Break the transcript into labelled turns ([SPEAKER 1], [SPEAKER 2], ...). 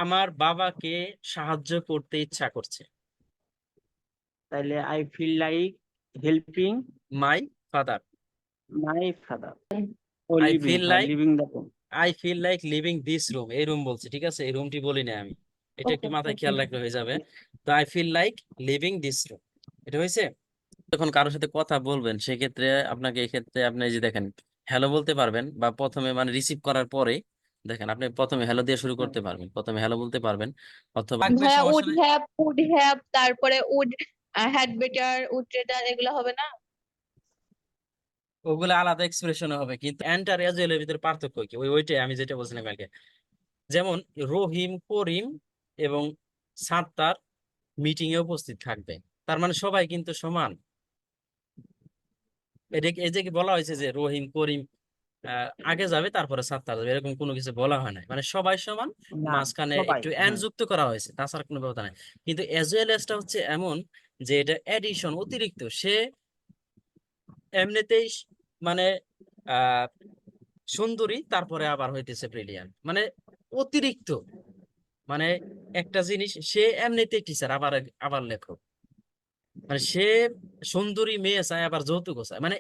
[SPEAKER 1] আমার বাবাকে সাহায্য করতে ইচ্ছা করছে।
[SPEAKER 2] তাহলে I feel like helping
[SPEAKER 1] my father.
[SPEAKER 2] My father. ও
[SPEAKER 1] আই
[SPEAKER 2] লিভিং,
[SPEAKER 1] ফিল
[SPEAKER 2] হ্যাঁ
[SPEAKER 1] like
[SPEAKER 2] living the room.
[SPEAKER 1] I feel like living this room, এই রুম বলছি, ঠিক আছে, এই রুমটি বলি না আমি, এটা একটু
[SPEAKER 3] ওকে
[SPEAKER 1] মাথায়
[SPEAKER 3] ওকে।
[SPEAKER 1] খেয়াল রাখলে হয়ে যাবে। তো I feel like living this room, এটা হয়েছে। যখন কারোর সাথে কথা বলবেন সেক্ষেত্রে আপনাকে, এক্ষেত্রে আপনি এই যে দেখেন হ্যালো বলতে পারবেন, বা প্রথমে মানে রিসিভ করার পরে দেখেন আপনি প্রথমে হ্যালো দিয়ে শুরু করতে পারবেন, প্রথমে হ্যালো বলতে পারবেন, অথবা লাগবে
[SPEAKER 3] ভাইয়া
[SPEAKER 1] সমস্যা
[SPEAKER 3] উড
[SPEAKER 1] নেই।
[SPEAKER 3] হ্যাভ, উড হ্যাভ, তারপরে উড হ্যাড বেটার, উড ট্রেটার, এগুলো হবে না?
[SPEAKER 1] ওগুলো আলাদা এক্সপ্রেশন হবে, কিন্তু এন্টার এজ ওয়েল এর ভিতরে পার্থক্য কি, ওইটাই আমি যেটা বলছিলাম কালকে। যেমন রহিম, করিম এবং সাত্তার মিটিং এ উপস্থিত থাকবে, তার মানে সবাই কিন্তু সমান। এটা এই যে কি বলা হয়েছে যে রহিম করিম আগে যাবে তারপরে সাত্তার যাবে, এরকম কোনো কিছু বলা হয় না, মানে সবাই সমান।
[SPEAKER 2] না,
[SPEAKER 1] মাঝখানে
[SPEAKER 2] সবাই,
[SPEAKER 1] একটু এন্ড
[SPEAKER 2] হ্যাঁ।
[SPEAKER 1] যুক্ত করা হয়েছে, তাছাড়া কোনো ব্যবস্থা নাই। কিন্তু এজ ওয়েল এসটা হচ্ছে এমন যে এটা এডিশন, অতিরিক্ত, সে এমনিতেই মানে আহ সুন্দরী, তারপরে আবার হইতেছে ব্রিলিয়ান্ট, মানে অতিরিক্ত, মানে একটা জিনিস সে এমনিতেই টিচার, আবার আবার লেখক, মানে সে সুন্দরী মেয়ে চায় আবার যৌতুক চায়, মানে